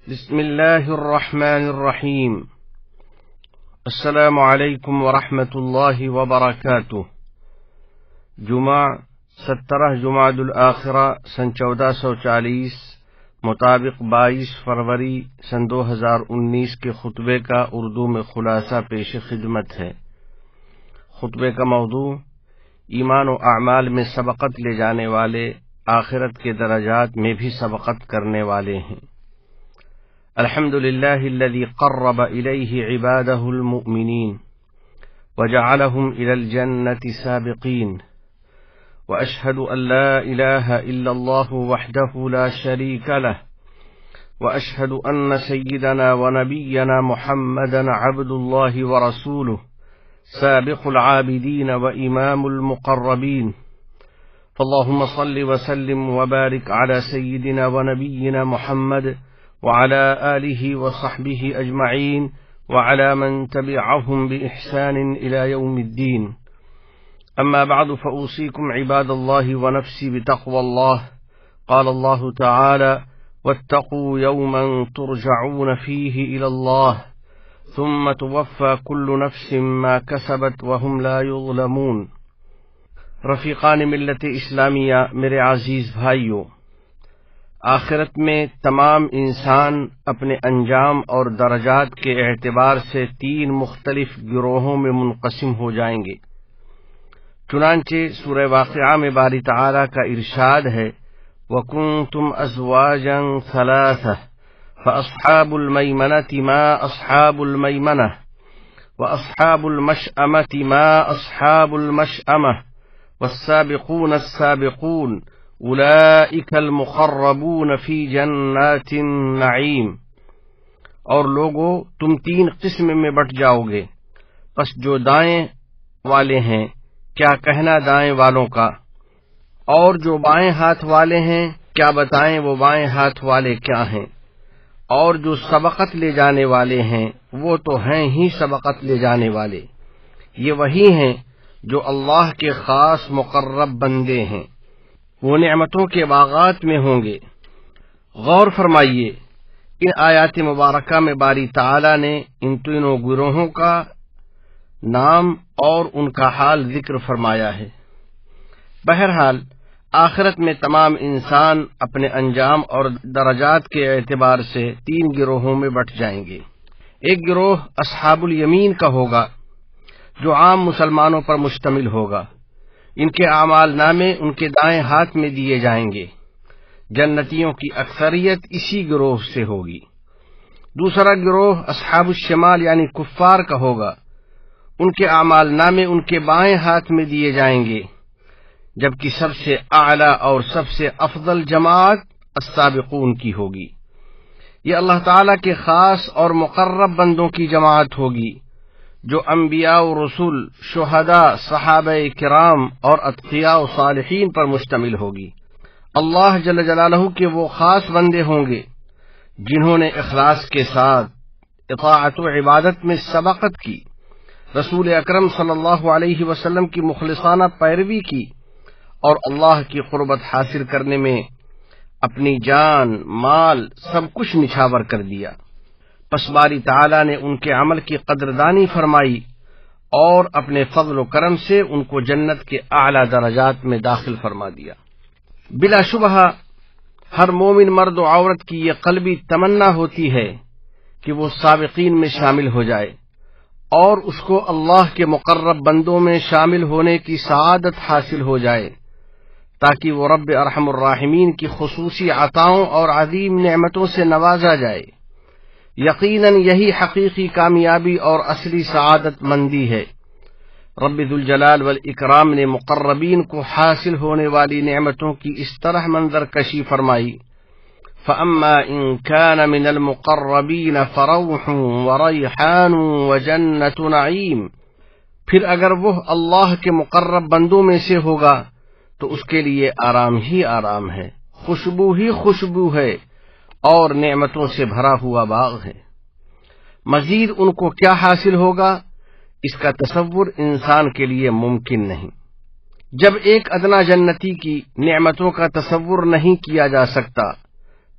بسم اللہ الرحمن الرحیم السلام علیکم ورحمۃ اللہ وبرکاتہ۔ جمعہ 17 جمادی الاخرہ سن 1440 مطابق 22 فروری سن 2019 کے خطبے کا اردو میں خلاصہ پیش خدمت ہے۔ خطبے کا موضوع ایمان و اعمال میں سبقت لے جانے والے آخرت کے درجات میں بھی سبقت کرنے والے ہیں۔ الحمد للہ الذی قرب الیہ عبادہ المؤمنین وجعلهم الى الجنة سابقین واشہد ان لا الہ الا اللہ وحدہ لا شریک لہ واشہد ان سیدنا ونبینا محمدا عبد اللہ ورسولہ سابق العابدین وامام المقربین فاللہم صل وسلم وبارک علی سیدنا ونبینا محمد وعلى آله وصحبه أجمعين وعلى من تبعهم بإحسان إلى يوم الدين. أما بعد فأوصيكم عباد الله ونفسي بتقوى الله. قال الله تعالى: واتقوا يوما ترجعون فيه إلى الله ثم توفى كل نفس ما كسبت وهم لا يظلمون. رفیقان ملت اسلامیہ، میرے عزیز بھائیو، آخرت میں تمام انسان اپنے انجام اور درجات کے اعتبار سے 3 مختلف گروہوں میں منقسم ہو جائیں گے۔ چنانچہ سورہ واقعہ میں باری تعالیٰ کا ارشاد ہے: وَكُنْتُمْ أَزْوَاجًا ثَلَاثَةً فَأَصْحَابُ الْمَيْمَنَةِ مَا أَصْحَابُ الْمَيْمَنَةِ وَأَصْحَابُ الْمَشْأَمَةِ مَا أَصْحَابُ الْمَشْأَمَةِ وَالسَّابِقُونَ السَّابِقُونَ اولئک المقربون فی جنات النعیم۔ اور لوگوں، تم 3 قسم میں بٹ جاؤ گے، پس جو دائیں والے ہیں کیا کہنا دائیں والوں کا، اور جو بائیں ہاتھ والے ہیں کیا بتائیں وہ بائیں ہاتھ والے کیا ہیں، اور جو سبقت لے جانے والے ہیں وہ تو ہیں ہی سبقت لے جانے والے، یہ وہی ہیں جو اللہ کے خاص مقرب بندے ہیں، وہ نعمتوں کے باغات میں ہوں گے۔ غور فرمائیے، ان آیات مبارکہ میں باری تعالیٰ نے ان تینوں گروہوں کا نام اور ان کا حال ذکر فرمایا ہے۔ بہرحال آخرت میں تمام انسان اپنے انجام اور درجات کے اعتبار سے 3 گروہوں میں بٹ جائیں گے۔ ایک گروہ اصحاب الیمین کا ہوگا، جو عام مسلمانوں پر مشتمل ہوگا۔ ان کے اعمال نامے ان کے دائیں ہاتھ میں دیے جائیں گے۔ جنتیوں کی اکثریت اسی گروہ سے ہوگی۔ دوسرا گروہ اصحاب الشمال یعنی کفار کا ہوگا، ان کے اعمال نامے ان کے بائیں ہاتھ میں دیے جائیں گے، جبکہ سب سے اعلی اور سب سے افضل جماعت السابقون کی ہوگی۔ یہ اللہ تعالیٰ کے خاص اور مقرب بندوں کی جماعت ہوگی، جو انبیاء و رسول، شہداء، صحابہ کرام اور اتقیاء و صالحین پر مشتمل ہوگی۔ اللہ جل جلالہ کے وہ خاص بندے ہوں گے جنہوں نے اخلاص کے ساتھ اطاعت و عبادت میں سبقت کی، رسول اکرم صلی اللہ علیہ وسلم کی مخلصانہ پیروی کی، اور اللہ کی قربت حاصل کرنے میں اپنی جان، مال، سب کچھ نچھاور کر دیا۔ پس باری تعالیٰ نے ان کے عمل کی قدردانی فرمائی اور اپنے فضل و کرم سے ان کو جنت کے اعلیٰ درجات میں داخل فرما دیا۔ بلا شبہ ہر مومن مرد و عورت کی یہ قلبی تمنا ہوتی ہے کہ وہ سابقین میں شامل ہو جائے اور اس کو اللہ کے مقرب بندوں میں شامل ہونے کی سعادت حاصل ہو جائے، تاکہ وہ رب ارحم الراحمین کی خصوصی عطاؤں اور عظیم نعمتوں سے نوازا جائے۔ یقیناً یہی حقیقی کامیابی اور اصلی سعادت مندی ہے۔ رب ذوالجلال والاکرام نے مقربین کو حاصل ہونے والی نعمتوں کی اس طرح منظر کشی فرمائی: فَأَمَّا إِن كَانَ مِنَ الْمُقَرَّبِينَ فَرَوْحٌ وَرَيْحَانٌ وَجَنَّةُ نَعِيمٍ۔ پھر اگر وہ اللہ کے مقرب بندوں میں سے ہوگا تو اس کے لیے آرام ہی آرام ہے، خوشبو ہی خوشبو ہے، اور نعمتوں سے بھرا ہوا باغ ہے۔ مزید ان کو کیا حاصل ہوگا، اس کا تصور انسان کے لیے ممکن نہیں۔ جب ایک ادنا جنتی کی نعمتوں کا تصور نہیں کیا جا سکتا،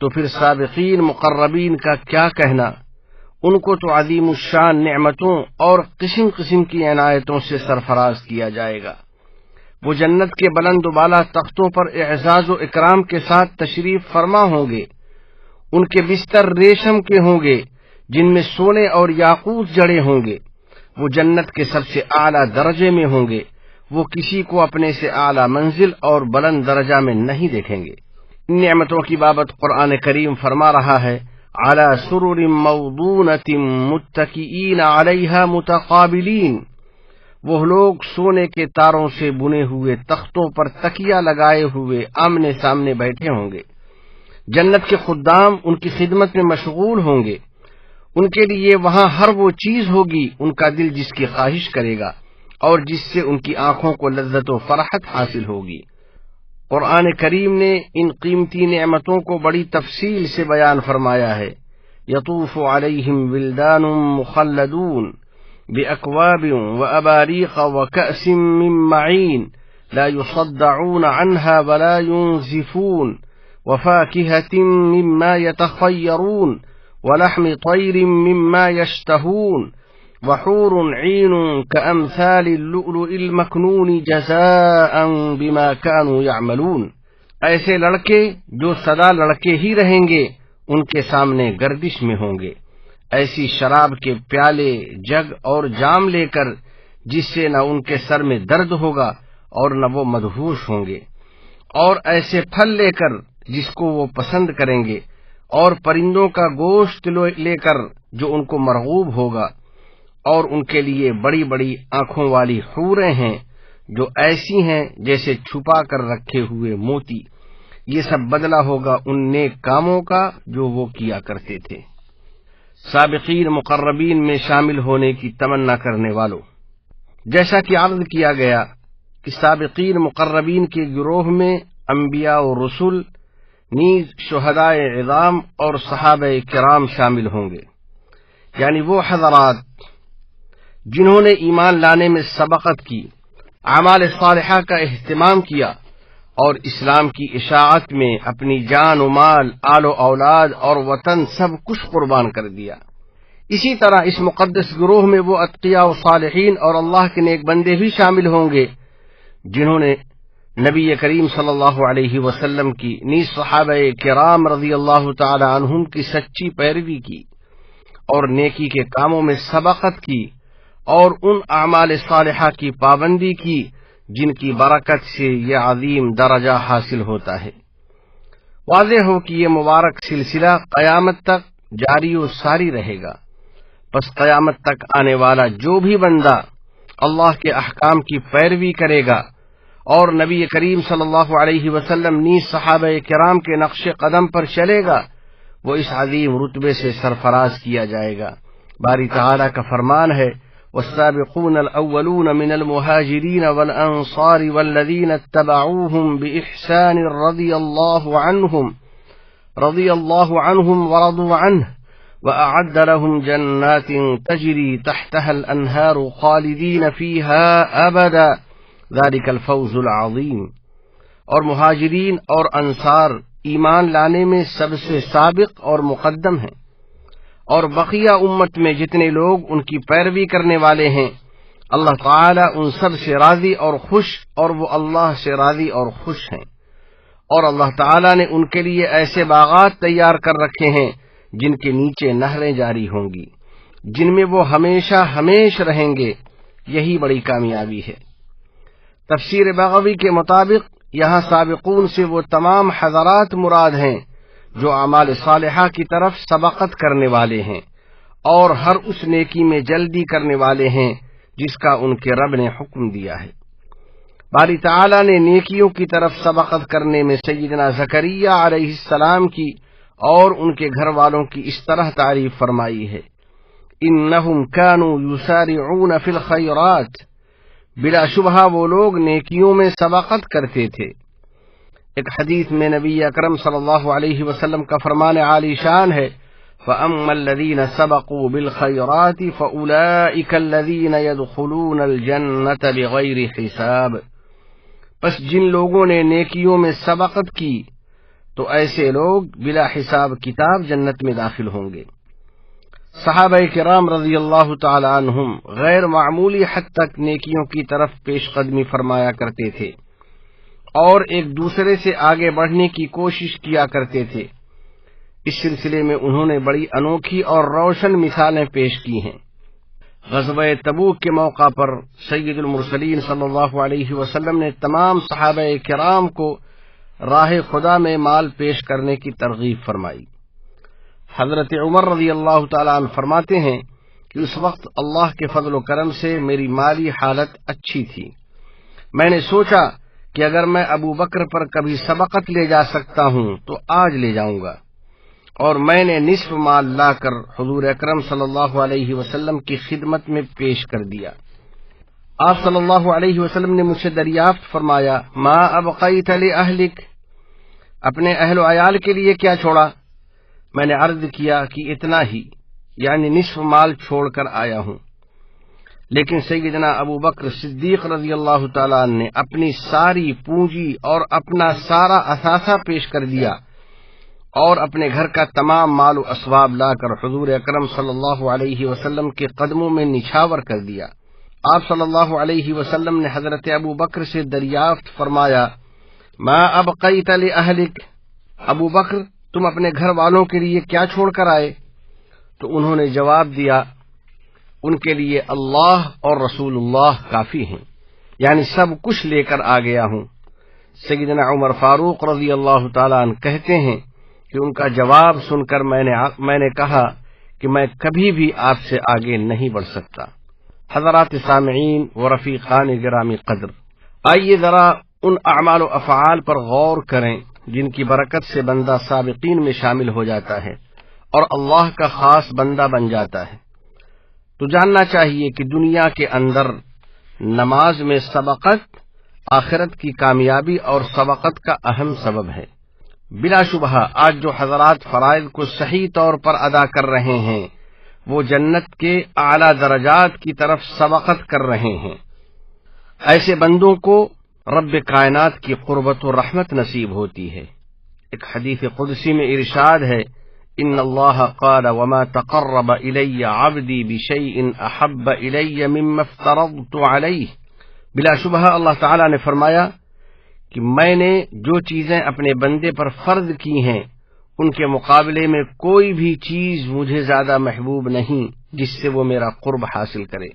تو پھر سابقین مقربین کا کیا کہنا، ان کو تو عظیم الشان نعمتوں اور قسم قسم کی عنایتوں سے سرفراز کیا جائے گا۔ وہ جنت کے بلند و بالا تختوں پر اعزاز و اکرام کے ساتھ تشریف فرما ہوں گے۔ ان کے بستر ریشم کے ہوں گے جن میں سونے اور یاقوت جڑے ہوں گے۔ وہ جنت کے سب سے اعلیٰ درجے میں ہوں گے۔ وہ کسی کو اپنے سے اعلیٰ منزل اور بلند درجہ میں نہیں دیکھیں گے۔ ان نعمتوں کی بابت قرآن کریم فرما رہا ہے، علی سرر موضونۃ متکئین علیہا متقابلین۔ وہ لوگ سونے کے تاروں سے بنے ہوئے تختوں پر تکیہ لگائے ہوئے آمنے سامنے بیٹھے ہوں گے۔ جنت کے خدام ان کی خدمت میں مشغول ہوں گے۔ ان کے لیے وہاں ہر وہ چیز ہوگی ان کا دل جس کی خواہش کرے گا اور جس سے ان کی آنکھوں کو لذت و فرحت حاصل ہوگی۔ قرآن کریم نے ان قیمتی نعمتوں کو بڑی تفصیل سے بیان فرمایا ہے۔ یطوف علیہم ولدان مخلدون بأکواب وأباریق وکأس من معین لا يصدعون عنها ولا ينزفون وفاکہۃ مما یتخیرون ولحم طیر مما یشتہون وحور عین کأمثال اللؤلؤ المکنون جزاء بما كانوا يعملون۔ ایسے لڑکے جو سدا لڑکے ہی رہیں گے ان کے سامنے گردش میں ہوں گے، ایسی شراب کے پیالے، جگ اور جام لے کر جس سے نہ ان کے سر میں درد ہوگا اور نہ وہ مدہوش ہوں گے، اور ایسے پھل لے کر جس کو وہ پسند کریں گے، اور پرندوں کا گوشت لے کر جو ان کو مرغوب ہوگا، اور ان کے لیے بڑی بڑی آنکھوں والی حوریں ہیں جو ایسی ہیں جیسے چھپا کر رکھے ہوئے موتی۔ یہ سب بدلہ ہوگا ان نیک کاموں کا جو وہ کیا کرتے تھے۔ سابقین مقربین میں شامل ہونے کی تمنا کرنے والوں، جیسا کہ عرض کیا گیا کہ سابقین مقربین کے گروہ میں انبیاء و رسل نیز شہدائے عظام اور صحابہ کرام شامل ہوں گے، یعنی وہ حضرات جنہوں نے ایمان لانے میں سبقت کی، اعمال صالحہ کا اہتمام کیا اور اسلام کی اشاعت میں اپنی جان و مال، آل و اولاد اور وطن سب کچھ قربان کر دیا۔ اسی طرح اس مقدس گروہ میں وہ اتقیاء و صالحین اور اللہ کے نیک بندے بھی شامل ہوں گے جنہوں نے نبی کریم صلی اللہ علیہ وسلم کی نیز صحابہ کرام رضی اللہ تعالی عنہم کی سچی پیروی کی اور نیکی کے کاموں میں سبقت کی اور ان اعمال صالحہ کی پابندی کی جن کی برکت سے یہ عظیم درجہ حاصل ہوتا ہے۔ واضح ہو کہ یہ مبارک سلسلہ قیامت تک جاری و ساری رہے گا۔ پس قیامت تک آنے والا جو بھی بندہ اللہ کے احکام کی پیروی کرے گا اور نبی کریم صلی اللہ علیہ وسلم نیز صحابہ کرام کے نقش قدم پر چلے گا، وہ اس عظیم رتبے سے سرفراز کیا جائے گا۔ باری تعالیٰ کا فرمان ہے، والسابقون الأولون من المهاجرين والأنصار والذين اتبعوهم بإحسان رضي الله عنهم ورضوا عنه وأعد لهم جنات تجري تحتها الأنهار خالدين فيها أبدا ذلك الفوز العظيم۔ اور مہاجرین اور انصار ایمان لانے میں سب سے سابق اور مقدم ہیں، اور بقیہ امت میں جتنے لوگ ان کی پیروی کرنے والے ہیں، اللہ تعالی ان سب سے راضی اور خوش، اور وہ اللہ سے راضی اور خوش ہیں۔ اور اللہ تعالی نے ان کے لیے ایسے باغات تیار کر رکھے ہیں جن کے نیچے نہریں جاری ہوں گی، جن میں وہ ہمیشہ ہمیش رہیں گے۔ یہی بڑی کامیابی ہے۔ تفسیر بغوی کے مطابق یہاں سابقون سے وہ تمام حضرات مراد ہیں جو اعمال صالحہ کی طرف سبقت کرنے والے ہیں اور ہر اس نیکی میں جلدی کرنے والے ہیں جس کا ان کے رب نے حکم دیا ہے۔ باری تعالیٰ نے نیکیوں کی طرف سبقت کرنے میں سیدنا زکریا علیہ السلام کی اور ان کے گھر والوں کی اس طرح تعریف فرمائی ہے، انہم کانوا یسارعون فی الخیرات، بلا شبہ وہ لوگ نیکیوں میں سبقت کرتے تھے۔ ایک حدیث میں نبی اکرم صلی اللہ علیہ وسلم کا فرمان عالی شان ہے، فَأَمَّا الَّذِينَ سَبَقُوا بِالْخَيْرَاتِ فَأُولَئِكَ الَّذِينَ يَدْخُلُونَ الْجَنَّةَ بِغَيْرِ حِسَاب۔ پس جن لوگوں نے نیکیوں میں سبقت کی تو ایسے لوگ بلا حساب کتاب جنت میں داخل ہوں گے۔ صحابہ کرام رضی اللہ تعالی عنہم غیر معمولی حد تک نیکیوں کی طرف پیش قدمی فرمایا کرتے تھے اور ایک دوسرے سے آگے بڑھنے کی کوشش کیا کرتے تھے۔ اس سلسلے میں انہوں نے بڑی انوکھی اور روشن مثالیں پیش کی ہیں۔ غزوہ تبوک کے موقع پر سید المرسلین صلی اللہ علیہ وسلم نے تمام صحابہ کرام کو راہ خدا میں مال پیش کرنے کی ترغیب فرمائی۔ حضرت عمر رضی اللہ تعالیٰ عنہ فرماتے ہیں کہ اس وقت اللہ کے فضل و کرم سے میری مالی حالت اچھی تھی۔ میں نے سوچا کہ اگر میں ابو بکر پر کبھی سبقت لے جا سکتا ہوں تو آج لے جاؤں گا، اور میں نے نصف مال لا کر حضور اکرم صلی اللہ علیہ وسلم کی خدمت میں پیش کر دیا۔ آپ صلی اللہ علیہ وسلم نے مجھ سے دریافت فرمایا، ما ابقیت لأہلک، اپنے اہل و عیال کے لیے کیا چھوڑا؟ میں نے عرض کیا کہ اتنا ہی، یعنی نصف مال چھوڑ کر آیا ہوں۔ لیکن سیدنا ابو بکر صدیق رضی اللہ تعالیٰ عنہ نے اپنی ساری پونجی اور اپنا سارا اثاثہ پیش کر دیا اور اپنے گھر کا تمام مال و اسباب لا کر حضور اکرم صلی اللہ علیہ وسلم کے قدموں میں نچھاور کر دیا۔ آپ صلی اللہ علیہ وسلم نے حضرت ابو بکر سے دریافت فرمایا، ما ابقیت لأہلک، ابو بکر تم اپنے گھر والوں کے لیے کیا چھوڑ کر آئے؟ تو انہوں نے جواب دیا، ان کے لیے اللہ اور رسول اللہ کافی ہیں، یعنی سب کچھ لے کر آ گیا ہوں۔ سیدنا عمر فاروق رضی اللہ تعالیٰ عنہ کہتے ہیں کہ ان کا جواب سن کر میں نے کہا کہ میں کبھی بھی آپ سے آگے نہیں بڑھ سکتا۔ حضرات سامعین و رفیقان گرامی قدر، آئیے ذرا ان اعمال و افعال پر غور کریں جن کی برکت سے بندہ سابقین میں شامل ہو جاتا ہے اور اللہ کا خاص بندہ بن جاتا ہے۔ تو جاننا چاہیے کہ دنیا کے اندر نماز میں سبقت آخرت کی کامیابی اور سبقت کا اہم سبب ہے۔ بلا شبہ آج جو حضرات فرائض کو صحیح طور پر ادا کر رہے ہیں وہ جنت کے اعلیٰ درجات کی طرف سبقت کر رہے ہیں۔ ایسے بندوں کو رب کائنات کی قربت و رحمت نصیب ہوتی ہے۔ ایک حدیث قدسی میں ارشاد ہے، ان اللہ قال وما تقرب الی عبدی بشیء احب الی مما افترضت علیہ، بلا شبہ اللہ تعالی نے فرمایا کہ میں نے جو چیزیں اپنے بندے پر فرض کی ہیں ان کے مقابلے میں کوئی بھی چیز مجھے زیادہ محبوب نہیں جس سے وہ میرا قرب حاصل کرے۔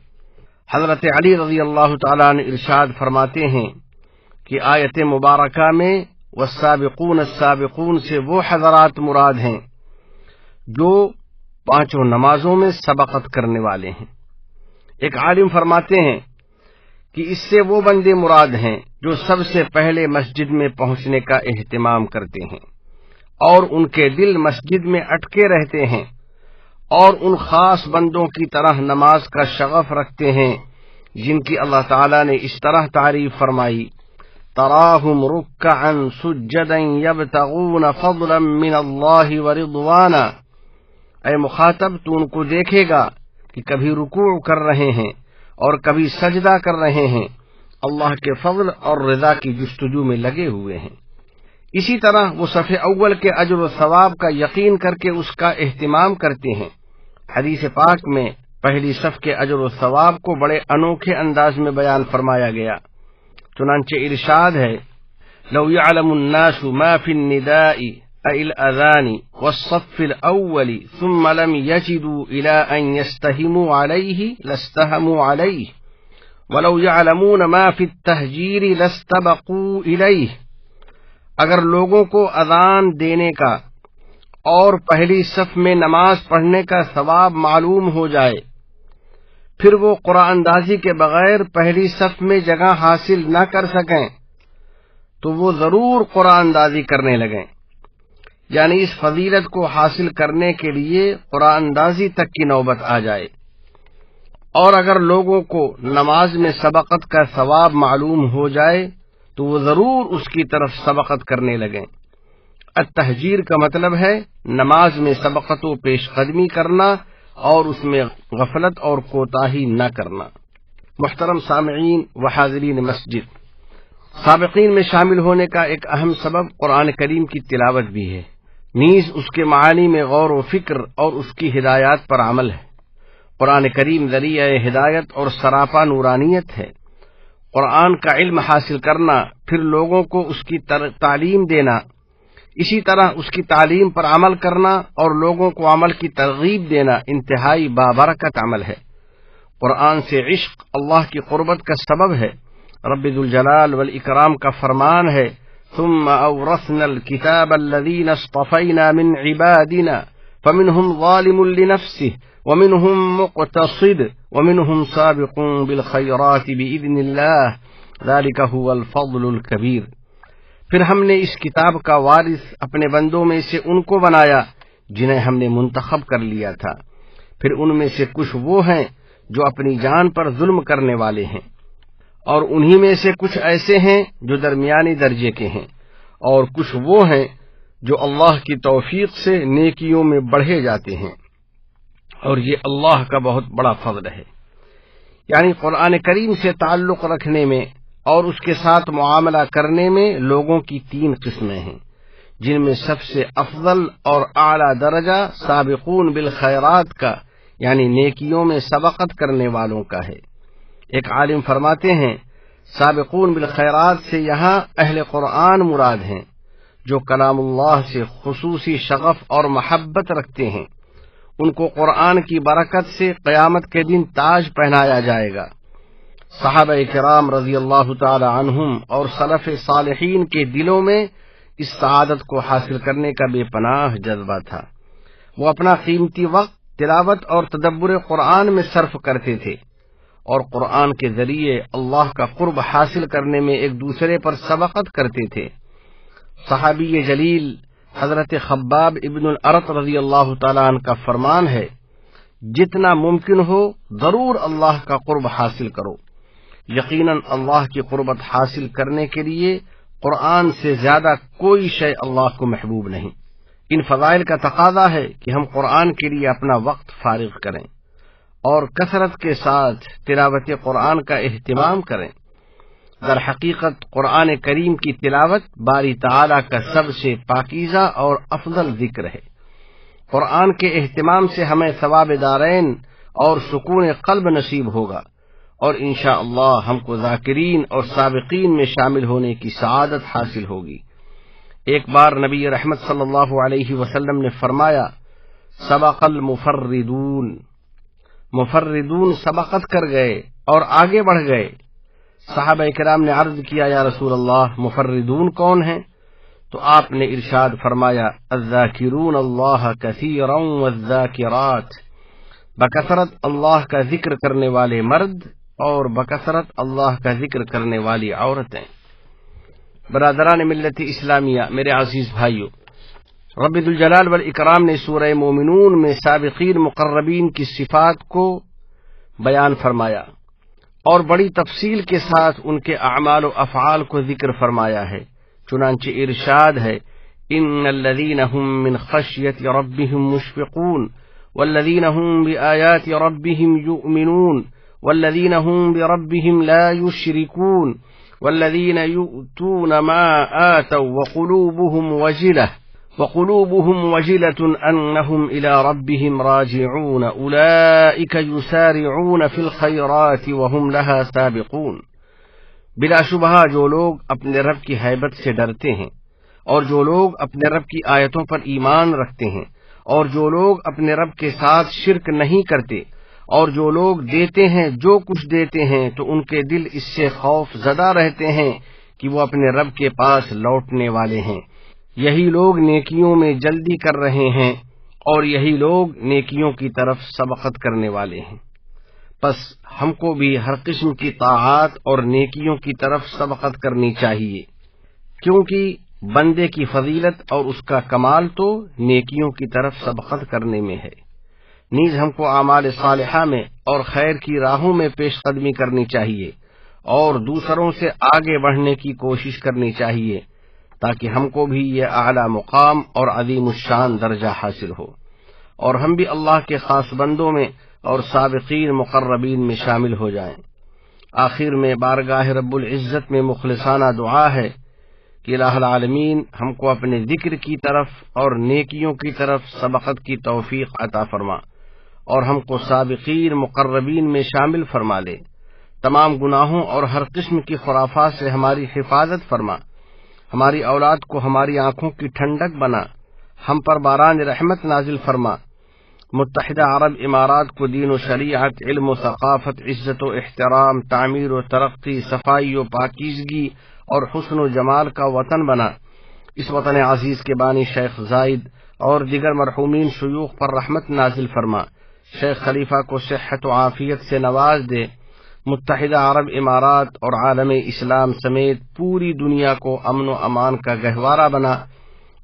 حضرت علی رضی اللہ تعالیٰ عنہ ارشاد فرماتے ہیں کہ آیت مبارکہ میں والسابقون السابقون سے وہ حضرات مراد ہیں جو پانچوں نمازوں میں سبقت کرنے والے ہیں۔ ایک عالم فرماتے ہیں کہ اس سے وہ بندے مراد ہیں جو سب سے پہلے مسجد میں پہنچنے کا اہتمام کرتے ہیں اور ان کے دل مسجد میں اٹکے رہتے ہیں، اور ان خاص بندوں کی طرح نماز کا شغف رکھتے ہیں جن کی اللہ تعالیٰ نے اس طرح تعریف فرمائی، تراہم رکعا سجدا یبتغون فضلا من اللہ ورضوانا، اے مخاطب تو ان کو دیکھے گا کہ کبھی رکوع کر رہے ہیں اور کبھی سجدہ کر رہے ہیں، اللہ کے فضل اور رضا کی جستجو میں لگے ہوئے ہیں۔ اسی طرح وہ صف اول کے اجر و ثواب کا یقین کر کے اس کا اہتمام کرتے ہیں۔ حدیث پاک میں پہلی صف کے اجر و ثواب کو بڑے انوکھے انداز میں بیان فرمایا گیا، چنانچہ ارشاد ہے، لو يعلم الناس ما في النداء أي الأذان والصف الأول ثم لم يجدوا إلى أن يستهموا عليه لاستهموا عليه ولو يعلمون ما في التهجير لاستبقوا إليه، اگر لوگوں کو اذان دینے کا اور پہلی صف میں نماز پڑھنے کا ثواب معلوم ہو جائے، پھر وہ قرآن اندازی کے بغیر پہلی صف میں جگہ حاصل نہ کر سکیں تو وہ ضرور قرآن اندازی کرنے لگیں، یعنی اس فضیلت کو حاصل کرنے کے لیے قرآن اندازی تک کی نوبت آ جائے۔ اور اگر لوگوں کو نماز میں سبقت کا ثواب معلوم ہو جائے تو وہ ضرور اس کی طرف سبقت کرنے لگیں۔ التہجیر کا مطلب ہے نماز میں سبقت و پیش قدمی کرنا اور اس میں غفلت اور کوتاہی نہ کرنا۔ محترم سامعین و حاضرین مسجد، سابقین میں شامل ہونے کا ایک اہم سبب قرآن کریم کی تلاوت بھی ہے، نیز اس کے معانی میں غور و فکر اور اس کی ہدایات پر عمل ہے۔ قرآن کریم ذریعہ ہدایت اور سراپا نورانیت ہے۔ قرآن کا علم حاصل کرنا، پھر لوگوں کو اس کی تعلیم دینا، اسی طرح اس کی تعلیم پر عمل کرنا اور لوگوں کو عمل کی ترغیب دینا انتہائی بابرکت عمل ہے۔ قرآن سے عشق اللہ کی قربت کا سبب ہے۔ رب ذوالجلال والاکرام کا فرمان ہے، ثم اورثنا الكتاب الذين اصطفينا من عبادنا فمنهم ظالم لنفسه ومنهم مقتصد ومنهم سابق بالخيرات بإذن الله ذلك هو الفضل الكبير۔ پھر ہم نے اس کتاب کا وارث اپنے بندوں میں سے ان کو بنایا جنہیں ہم نے منتخب کر لیا تھا، پھر ان میں سے کچھ وہ ہیں جو اپنی جان پر ظلم کرنے والے ہیں، اور انہی میں سے کچھ ایسے ہیں جو درمیانی درجے کے ہیں، اور کچھ وہ ہیں جو اللہ کی توفیق سے نیکیوں میں بڑھے جاتے ہیں، اور یہ اللہ کا بہت بڑا فضل ہے۔ یعنی قرآن کریم سے تعلق رکھنے میں اور اس کے ساتھ معاملہ کرنے میں لوگوں کی 3 قسمیں ہیں، جن میں سب سے افضل اور اعلیٰ درجہ سابقون بالخیرات کا، یعنی نیکیوں میں سبقت کرنے والوں کا ہے۔ ایک عالم فرماتے ہیں، سابقون بالخیرات سے یہاں اہل قرآن مراد ہیں، جو کلام اللہ سے خصوصی شغف اور محبت رکھتے ہیں۔ ان کو قرآن کی برکت سے قیامت کے دن تاج پہنایا جائے گا۔ صحابہ کرام رضی اللہ تعالی عنہم اور سلف صالحین کے دلوں میں اس سعادت کو حاصل کرنے کا بے پناہ جذبہ تھا۔ وہ اپنا قیمتی وقت تلاوت اور تدبر قرآن میں صرف کرتے تھے، اور قرآن کے ذریعے اللہ کا قرب حاصل کرنے میں ایک دوسرے پر سبقت کرتے تھے۔ صحابی جلیل حضرت خباب ابن الارت رضی اللہ تعالیٰ عنہ کا فرمان ہے، جتنا ممکن ہو ضرور اللہ کا قرب حاصل کرو۔ یقیناً اللہ کی قربت حاصل کرنے کے لیے قرآن سے زیادہ کوئی شے اللہ کو محبوب نہیں۔ ان فضائل کا تقاضا ہے کہ ہم قرآن کے لیے اپنا وقت فارغ کریں اور کثرت کے ساتھ تلاوت قرآن کا اہتمام کریں۔ در حقیقت قرآن کریم کی تلاوت باری تعالیٰ کا سب سے پاکیزہ اور افضل ذکر ہے۔ قرآن کے اہتمام سے ہمیں ثواب دارین اور سکون قلب نصیب ہوگا، اور انشاءاللہ ہم کو ذاکرین اور سابقین میں شامل ہونے کی سعادت حاصل ہوگی۔ ایک بار نبی رحمت صلی اللہ علیہ وسلم نے فرمایا، سبق المفردون، مفردون سبقت کر گئے اور آگے بڑھ گئے۔ صحابہ کرام نے عرض کیا، یا رسول اللہ مفردون کون ہیں؟ تو آپ نے ارشاد فرمایا، الذاکرون اللہ کثیرا والذاکرات، بکثرت اللہ کا ذکر کرنے والے مرد اور بکثرت اللہ کا ذکر کرنے والی عورتیں۔ برادران ملت اسلامیہ، میرے عزیز بھائیو، رب ذوالجلال والاکرام نے سورہ مومنون میں سابقین مقربین کی صفات کو بیان فرمایا اور بڑی تفصیل کے ساتھ ان کے اعمال و افعال کو ذکر فرمایا ہے۔ چنانچہ ارشاد ہے، ان الذین هم من خشیۃ ربهم مشفقون والذین هم بآیات ربهم یؤمنون والذین هم بربهم لا یشرکون والذین یؤتون ما آتوا وقلوبهم وجلة أنهم إلى ربهم راجعون أولئك يسارعون في الخيرات وهم لها سابقون۔ بلا شبہ جو لوگ اپنے رب کی ہیبت سے ڈرتے ہیں، اور جو لوگ اپنے رب کی آیتوں پر ایمان رکھتے ہیں، اور جو لوگ اپنے رب کے ساتھ شرک نہیں کرتے، اور جو لوگ دیتے ہیں جو کچھ دیتے ہیں، تو ان کے دل اس سے خوف زدہ رہتے ہیں کہ وہ اپنے رب کے پاس لوٹنے والے ہیں۔ یہی لوگ نیکیوں میں جلدی کر رہے ہیں، اور یہی لوگ نیکیوں کی طرف سبقت کرنے والے ہیں۔ پس ہم کو بھی ہر قسم کی طاعات اور نیکیوں کی طرف سبقت کرنی چاہیے، کیونکہ بندے کی فضیلت اور اس کا کمال تو نیکیوں کی طرف سبقت کرنے میں ہے۔ نیز ہم کو اعمال صالحہ میں اور خیر کی راہوں میں پیش قدمی کرنی چاہیے، اور دوسروں سے آگے بڑھنے کی کوشش کرنی چاہیے، تاکہ ہم کو بھی یہ اعلیٰ مقام اور عظیم الشان درجہ حاصل ہو، اور ہم بھی اللہ کے خاص بندوں میں اور سابقین مقربین میں شامل ہو جائیں۔ آخر میں بارگاہ رب العزت میں مخلصانہ دعا ہے کہ الہ العالمین ہم کو اپنے ذکر کی طرف اور نیکیوں کی طرف سبقت کی توفیق عطا فرما اور ہم کو سابقین مقربین میں شامل فرما لے، تمام گناہوں اور ہر قسم کی خرافات سے ہماری حفاظت فرما، ہماری اولاد کو ہماری آنکھوں کی ٹھنڈک بنا، ہم پر باران رحمت نازل فرما، متحدہ عرب امارات کو دین و شریعت، علم و ثقافت، عزت و احترام، تعمیر و ترقی، صفائی و پاکیزگی اور حسن و جمال کا وطن بنا، اس وطن عزیز کے بانی شیخ زائد اور دیگر مرحومین شیوخ پر رحمت نازل فرما، شیخ خلیفہ کو صحت و عافیت سے نواز دے، متحدہ عرب امارات اور عالم اسلام سمیت پوری دنیا کو امن و امان کا گہوارہ بنا،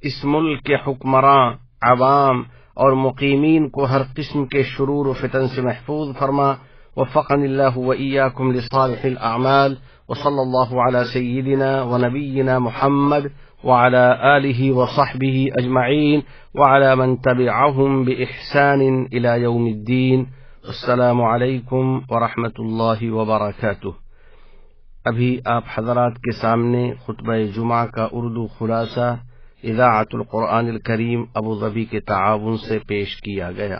اس ملک کے حکمراں، عوام اور مقیمین کو ہر قسم کے شرور و فتن سے محفوظ فرما، وفقنی اللہ وإیاکم لصالح الاعمال، وصلی اللہ علی سیدنا ونبینا محمد وعلى آلہ وصحبہ اجمعین وعلى من تبعهم بإحسان إلى يوم الدین۔ السلام علیکم ورحمۃ اللہ وبرکاتہ۔ ابھی آپ حضرات کے سامنے خطبہ جمعہ کا اردو خلاصہ اذاعت القرآن الکریم ابوظبی کے تعاون سے پیش کیا گیا۔